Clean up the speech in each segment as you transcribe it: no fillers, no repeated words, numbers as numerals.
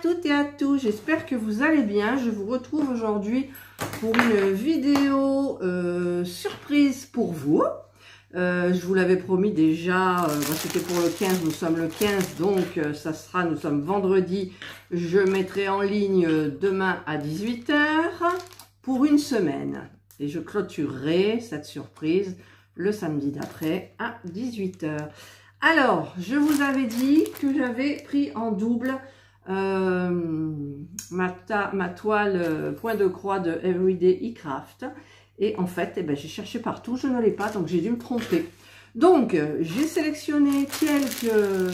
toutes et à tous, j'espère que vous allez bien. Je vous retrouve aujourd'hui pour une vidéo surprise pour vous. Je vous l'avais promis déjà, c'était pour le 15, nous sommes le 15, donc nous sommes vendredi. Je mettrai en ligne demain à 18 h pour une semaine. Et je clôturerai cette surprise le samedi d'après à 18 h. Alors, je vous avais dit que j'avais pris en double ma toile point de croix de Everyday eCraft. Et en fait, j'ai cherché partout, je ne l'ai pas, donc j'ai dû me tromper. Donc, j'ai sélectionné quelques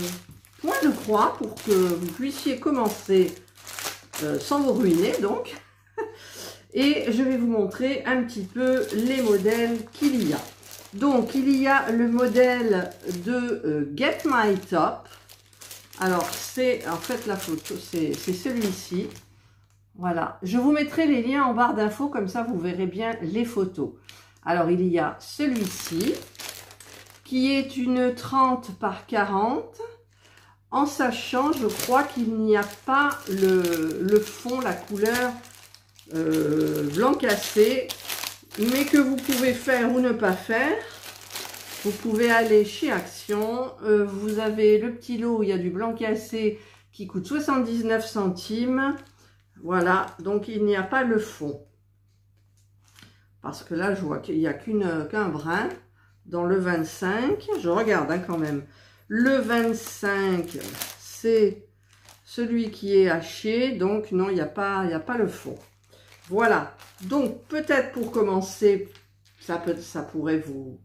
points de croix pour que vous puissiez commencer sans vous ruiner, donc. Et je vais vous montrer un petit peu les modèles qu'il y a. Donc, il y a le modèle de Get My Top. Alors, c'est en fait la photo, c'est celui-ci. Voilà, je vous mettrai les liens en barre d'infos, comme ça vous verrez bien les photos. Alors, il y a celui-ci, qui est une 30 par 40, en sachant, je crois qu'il n'y a pas le fond, la couleur blanc cassé, mais que vous pouvez faire ou ne pas faire. Vous pouvez aller chez Action, vous avez le petit lot où il y a du blanc cassé qui coûte 79 centimes. Voilà, donc il n'y a pas le fond. Parce que là, je vois qu'il n'y a qu'un brin dans le 25. Je regarde quand même. Le 25, c'est celui qui est haché. Donc non, il n'y a pas le fond. Voilà, donc peut-être pour commencer, ça pourrait vous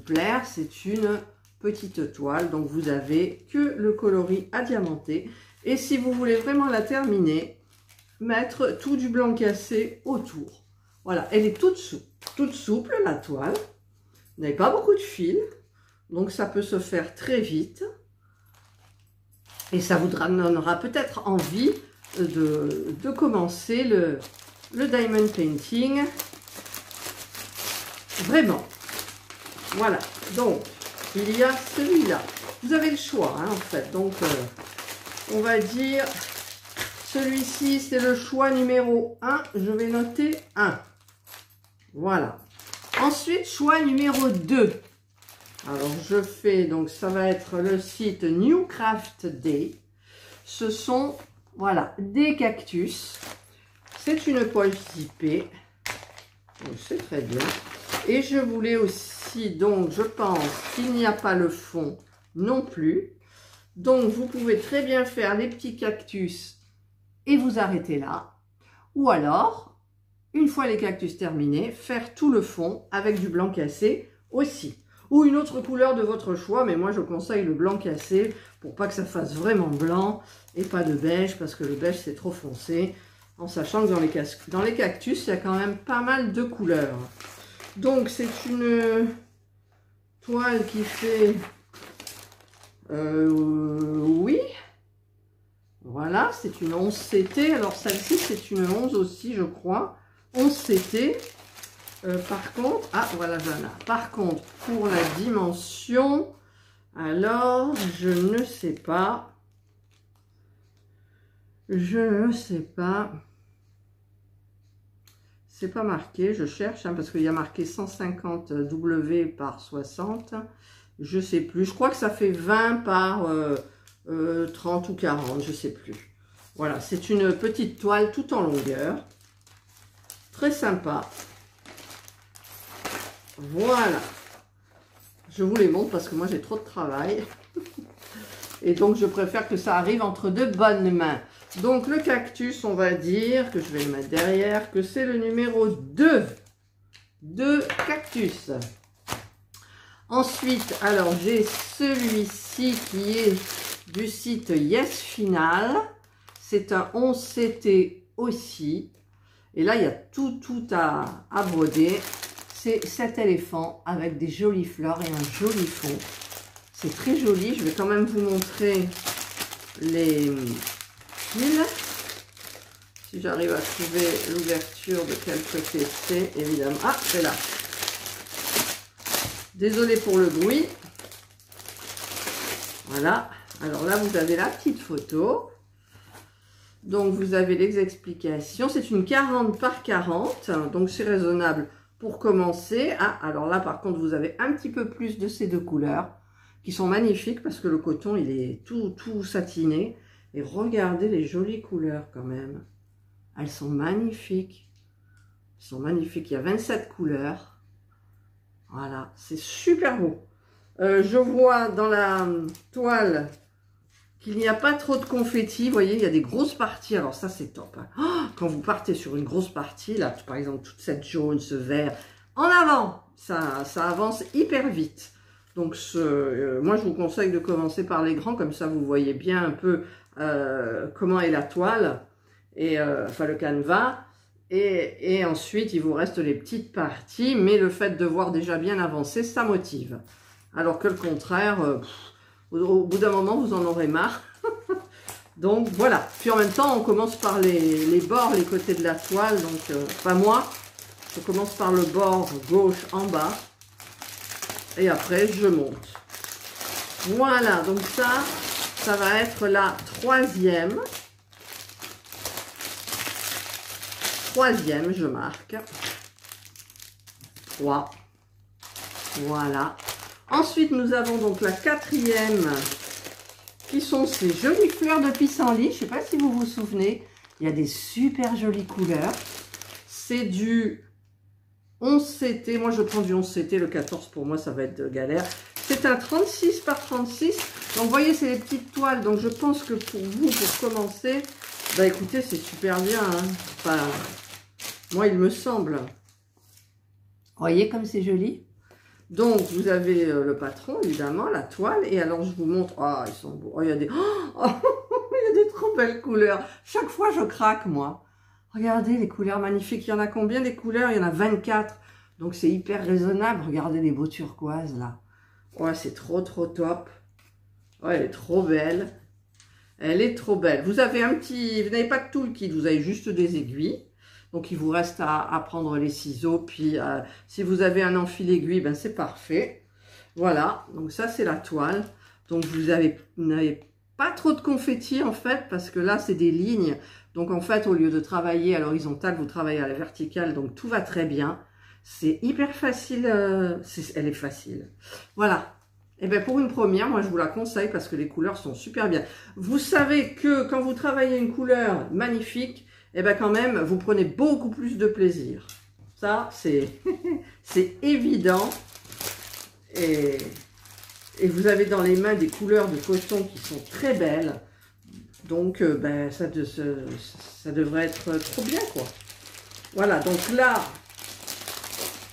plaire. C'est une petite toile, donc vous avez que le coloris à diamanter. Et si vous voulez vraiment la terminer, mettre tout du blanc cassé autour. Voilà, elle est toute souple la toile. Vous n'avez pas beaucoup de fil, donc ça peut se faire très vite. Et ça vous donnera peut-être envie de commencer le diamond painting. Vraiment. Voilà, donc il y a celui-là. Vous avez le choix, hein, en fait. Donc on va dire... Celui-ci, c'est le choix numéro 1. Je vais noter 1. Voilà. Ensuite, choix numéro 2. Alors, je fais, donc ça va être le site New Craft Day. Ce sont, voilà, des cactus. C'est une poche zippée. C'est très bien. Et je voulais aussi, donc, je pense qu'il n'y a pas le fond non plus. Donc, vous pouvez très bien faire les petits cactus et vous arrêtez là. Ou alors, une fois les cactus terminés, faire tout le fond avec du blanc cassé aussi. Ou une autre couleur de votre choix, mais moi je conseille le blanc cassé pour pas que ça fasse vraiment blanc et pas de beige, parce que le beige c'est trop foncé, en sachant que dans les cactus, il y a quand même pas mal de couleurs. Donc c'est une toile qui fait... oui. Voilà, c'est une 11 CT. Alors, celle-ci, c'est une 11 aussi, je crois. 11 CT. Par contre... Ah, voilà, Jana. Par contre, pour la dimension... Alors, je ne sais pas. Je ne sais pas. C'est pas marqué. Je cherche, hein, parce qu'il y a marqué 150 W par 60. Je sais plus. Je crois que ça fait 20 par... 30 ou 40, je sais plus. Voilà, c'est une petite toile tout en longueur. Très sympa. Voilà. Je vous les montre parce que moi j'ai trop de travail. Et donc je préfère que ça arrive entre de bonnes mains. Donc le cactus, on va dire, que je vais le mettre derrière, que c'est le numéro 2 de cactus. Ensuite, alors j'ai celui-ci qui est du site Yes Final. C'est un 11 CT aussi. Et là, il y a tout à broder. C'est cet éléphant avec des jolies fleurs et un joli fond. C'est très joli. Je vais quand même vous montrer les fils. Si j'arrive à trouver l'ouverture de quel côté c'est, évidemment. Ah, c'est là. Désolée pour le bruit. Voilà. Alors là, vous avez la petite photo. Donc, vous avez les explications. C'est une 40 par 40, donc c'est raisonnable pour commencer. Ah, alors là, par contre, vous avez un petit peu plus de ces deux couleurs qui sont magnifiques parce que le coton, il est tout satiné. Et regardez les jolies couleurs quand même. Elles sont magnifiques. Elles sont magnifiques. Il y a 27 couleurs. Voilà, c'est super beau. Je vois dans la toile qu'il n'y a pas trop de confettis. Vous voyez, il y a des grosses parties. Alors ça, c'est top. Hein. Oh, quand vous partez sur une grosse partie, là, par exemple, toute cette jaune, ce vert, en avant, ça avance hyper vite. Donc, moi, je vous conseille de commencer par les grands. Comme ça, vous voyez bien un peu comment est la toile, et enfin le canevas. Et ensuite, il vous reste les petites parties. Mais le fait de voir déjà bien avancé, ça motive. Alors que le contraire... au bout d'un moment, vous en aurez marre. Donc, voilà. Puis en même temps, on commence par les bords, les côtés de la toile. Donc, pas moi. Je commence par le bord gauche en bas. Et après, je monte. Voilà. Donc ça va être la troisième. Troisième, je marque. 3. Voilà. Ensuite, nous avons donc la quatrième, qui sont ces jolies fleurs de pissenlit. Je ne sais pas si vous vous souvenez, il y a des super jolies couleurs. C'est du 11CT. Moi, je prends du 11CT. Le 14, pour moi, ça va être de galère. C'est un 36 par 36. Donc, vous voyez, c'est les petites toiles. Donc, je pense que pour vous, pour commencer, bah écoutez, c'est super bien. Hein. Enfin, moi, il me semble. Voyez comme c'est joli. Donc, vous avez le patron, évidemment, la toile. Et alors, je vous montre... Ah, ils sont beaux. Oh, il y a des... Oh, il y a des trop belles couleurs. Chaque fois, je craque, moi. Regardez les couleurs magnifiques. Il y en a combien des couleurs? Il y en a 24. Donc, c'est hyper raisonnable. Regardez les beaux turquoises, là. Ouais, c'est trop top. Ouais, elle est trop belle. Elle est trop belle. Vous avez un petit... Vous n'avez pas tout le kit. Vous avez juste des aiguilles. Donc, il vous reste à prendre les ciseaux. Puis, si vous avez un enfil aiguille, ben c'est parfait. Voilà. Donc, ça, c'est la toile. Donc, vous n'avez pas trop de confetti, en fait, parce que là, c'est des lignes. Donc, en fait, au lieu de travailler à l'horizontale, vous travaillez à la verticale. Donc, tout va très bien. C'est hyper facile. Elle est facile. Voilà. Et bien, pour une première, moi, je vous la conseille parce que les couleurs sont super bien. Vous savez que quand vous travaillez une couleur magnifique, et bien quand même, vous prenez beaucoup plus de plaisir. Ça, c'est évident. Et vous avez dans les mains des couleurs de coton qui sont très belles. Donc, ben, ça devrait être trop bien, quoi. Voilà, donc là,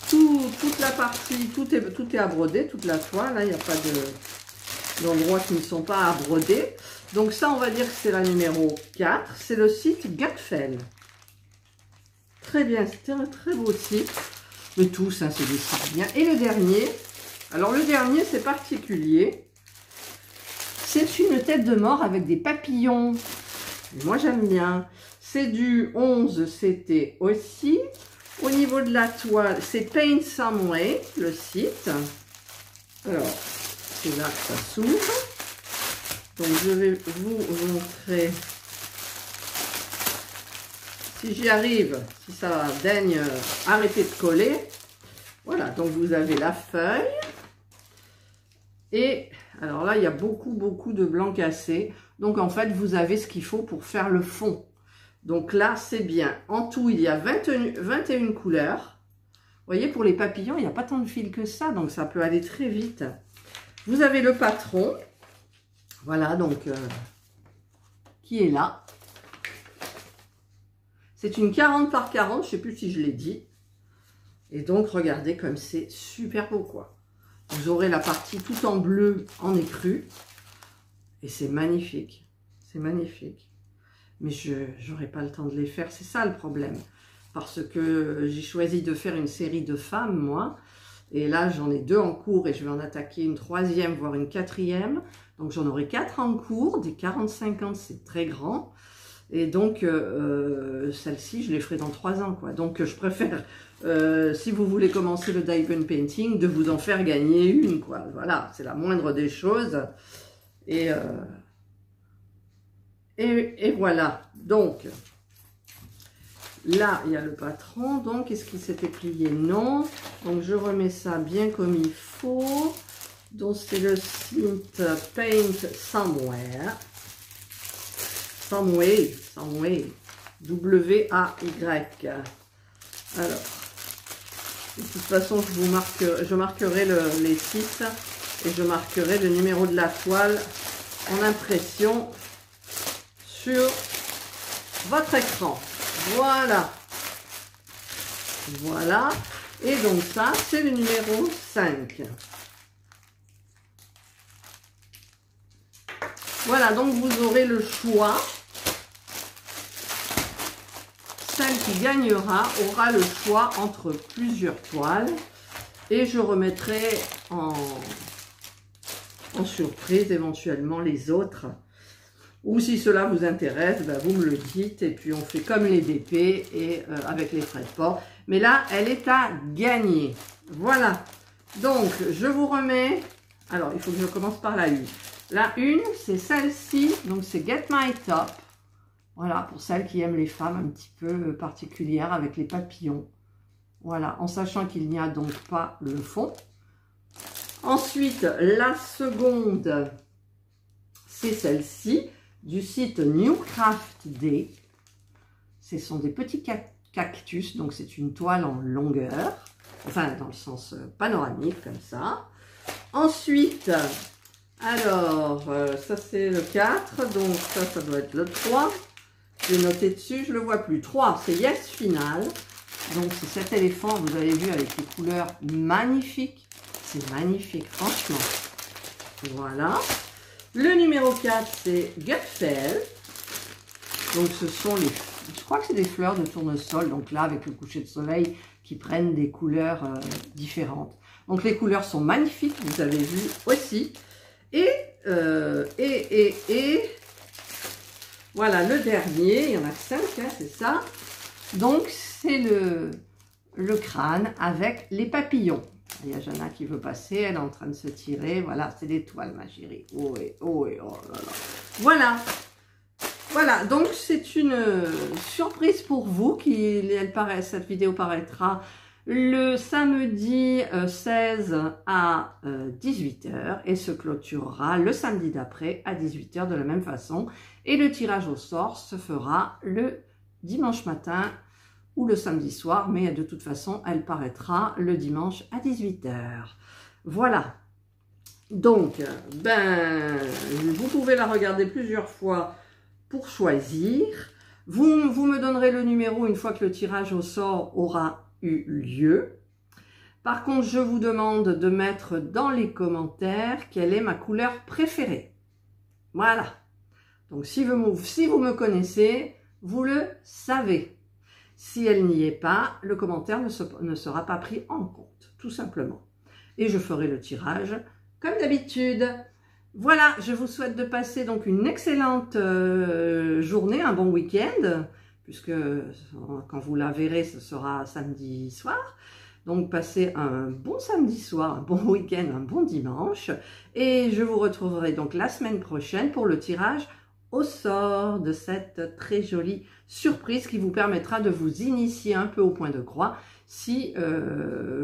toute la partie, tout est à broder, toute la toile. Là, il n'y a pas d'endroits qui ne sont pas à broder. Donc ça, on va dire que c'est la numéro 4. C'est le site Gatfel. Très bien, c'était un très beau site. Mais tous, hein, c'est des sites bien. Et le dernier, alors le dernier, c'est particulier. C'est une tête de mort avec des papillons. Et moi, j'aime bien. C'est du 11, c'était aussi. Au niveau de la toile, c'est Paint Some Way, le site. Alors, c'est là que ça s'ouvre. Donc, je vais vous montrer, si j'y arrive, si ça daigne arrêter de coller. Voilà, donc vous avez la feuille. Et, alors là, il y a beaucoup de blanc cassé. Donc, en fait, vous avez ce qu'il faut pour faire le fond. Donc là, c'est bien. En tout, il y a 21 couleurs. Vous voyez, pour les papillons, il n'y a pas tant de fils que ça. Donc, ça peut aller très vite. Vous avez le patron. Voilà, donc, qui est là. C'est une 40 par 40. Je ne sais plus si je l'ai dit. Et donc, regardez comme c'est super beau, quoi. Vous aurez la partie tout en bleu, en écru. Et c'est magnifique. C'est magnifique. Mais je n'aurai pas le temps de les faire. C'est ça le problème. Parce que j'ai choisi de faire une série de femmes, moi. Et là, j'en ai 2 en cours et je vais en attaquer une 3e, voire une 4e. Donc, j'en aurai 4 en cours. Des 40-50, c'est très grand. Et donc, celle-ci, je les ferai dans 3 ans, quoi. Donc, je préfère, si vous voulez commencer le diamond painting, de vous en faire gagner une, quoi. Voilà, c'est la moindre des choses. Et Et voilà. Donc, là, il y a le patron. Donc, est-ce qu'il s'était plié? Non. Donc, je remets ça bien comme il faut. Donc, c'est le site Paint Somewhere. Someway. W-A-Y. Alors, de toute façon, je marquerai les sites et je marquerai le numéro de la toile en impression sur votre écran. Voilà. Voilà. Et donc ça, c'est le numéro 5. Voilà, donc vous aurez le choix. Celle qui gagnera aura le choix entre plusieurs toiles. Et je remettrai en surprise éventuellement les autres. Ou si cela vous intéresse, ben vous me le dites. Et puis on fait comme les DP et avec les frais de port. Mais là, elle est à gagner. Voilà. Donc, je vous remets. Alors, il faut que je commence par la une. La une, c'est celle-ci. Donc, c'est Get My Top. Voilà, pour celles qui aiment les femmes un petit peu particulières avec les papillons. Voilà, en sachant qu'il n'y a donc pas le fond. Ensuite, la seconde, c'est celle-ci, du site New Craft Day. Ce sont des petits cactus, donc c'est une toile en longueur, enfin dans le sens panoramique, comme ça. Ensuite, alors, ça c'est le 4, donc ça doit être le 3. J'ai noté dessus, je ne le vois plus. 3, c'est Yes Final. Donc, c'est cet éléphant, vous avez vu, avec les couleurs magnifiques. C'est magnifique, franchement. Voilà. Le numéro 4, c'est Gutfeld. Donc, ce sont les... Je crois que c'est des fleurs de tournesol. Donc là, avec le coucher de soleil, qui prennent des couleurs différentes. Donc, les couleurs sont magnifiques, vous avez vu aussi. Et voilà, le dernier, il y en a 5, hein, c'est ça. Donc, c'est le crâne avec les papillons. Il y a Jana qui veut passer, elle est en train de se tirer. Voilà, c'est des toiles, ma chérie. Oh, et oh, et oh là là. Voilà. Voilà, donc c'est une surprise pour vous. Cette vidéo paraîtra le samedi 16 à 18 h et se clôturera le samedi d'après à 18 h de la même façon. Et le tirage au sort se fera le dimanche matin ou le samedi soir, mais de toute façon, elle paraîtra le dimanche à 18 h. Voilà. Donc, ben, vous pouvez la regarder plusieurs fois pour choisir. Vous me donnerez le numéro une fois que le tirage au sort aura eu lieu. Par contre, je vous demande de mettre dans les commentaires quelle est ma couleur préférée. Voilà. Donc, si vous me connaissez, vous le savez. Si elle n'y est pas, le commentaire ne sera pas pris en compte, tout simplement. Et je ferai le tirage comme d'habitude. Voilà, je vous souhaite de passer donc une excellente journée, un bon week-end, puisque quand vous la verrez, ce sera samedi soir. Donc, passez un bon samedi soir, un bon week-end, un bon dimanche. Et je vous retrouverai donc la semaine prochaine pour le tirage au sort de cette très jolie surprise qui vous permettra de vous initier un peu au point de croix si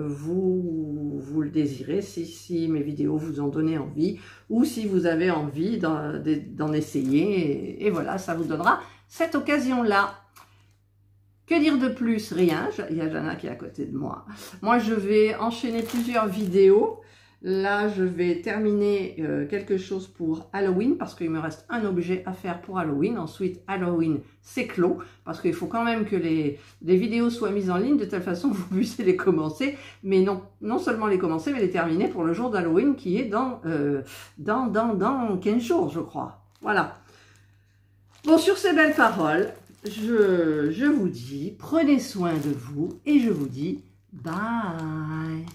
vous le désirez, si mes vidéos vous ont donné envie ou si vous avez envie d'en essayer. Et voilà, ça vous donnera cette occasion-là. Que dire de plus? Rien. Il y a Jana qui est à côté de moi. Moi, je vais enchaîner plusieurs vidéos. Là, je vais terminer quelque chose pour Halloween parce qu'il me reste un objet à faire pour Halloween. Ensuite, Halloween, c'est clos parce qu'il faut quand même que les vidéos soient mises en ligne de telle façon que vous puissiez les commencer. Mais non seulement les commencer, mais les terminer pour le jour d'Halloween qui est dans 15 jours, je crois. Voilà. Bon, sur ces belles paroles, je vous dis, prenez soin de vous et je vous dis bye.